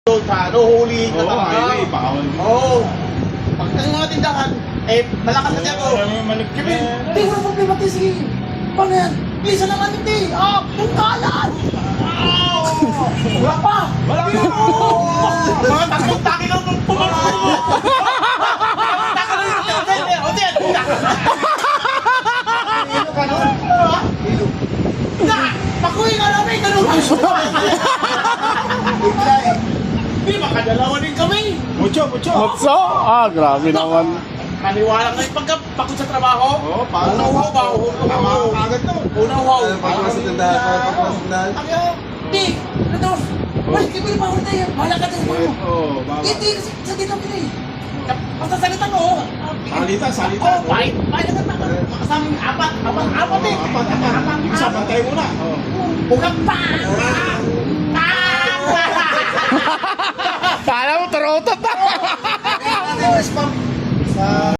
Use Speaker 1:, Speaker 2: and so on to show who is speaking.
Speaker 1: sa huli na
Speaker 2: Oo, highway, bawal.
Speaker 1: Oo. Pag ang mga tindahan, malakas na ako. Kevin,
Speaker 3: Hindi, wala problema, te. Sige. Paano yan? Bisa naman, hindi. Yung kalan. Wala pa.
Speaker 1: wala ka. Mga tatlong taki lang pumarap mo. Taka lang yung hotel. Hotel. Ilo ka nun. Ilo.
Speaker 3: Pakuwi nga namin, ganun.
Speaker 1: Hindi, makadalawa din kami.
Speaker 2: Mucho.
Speaker 4: Mutso? Grabe naman.
Speaker 1: Kaniwala na yung pagkapagod sa trabaho.
Speaker 2: Oo, paano?
Speaker 1: Unaw ba?
Speaker 2: Tama ka agad to.
Speaker 1: Unaw.
Speaker 5: Pagpasok ng dahan.
Speaker 3: Hindi, Redos. Wala, kibili pa ako tayo. Bahala ka dyan sa mga.
Speaker 2: Oo, bawal.
Speaker 3: Hindi, kasi sa dito ako eh.
Speaker 1: Basta salita mo.
Speaker 2: Salita.
Speaker 1: Oh, pahit na makasama yung apat eh.
Speaker 2: Apat. Ibig sabihin, bantay muna. Oo.
Speaker 1: Bukang pa!
Speaker 4: Kala mo, tarotot.
Speaker 5: Sa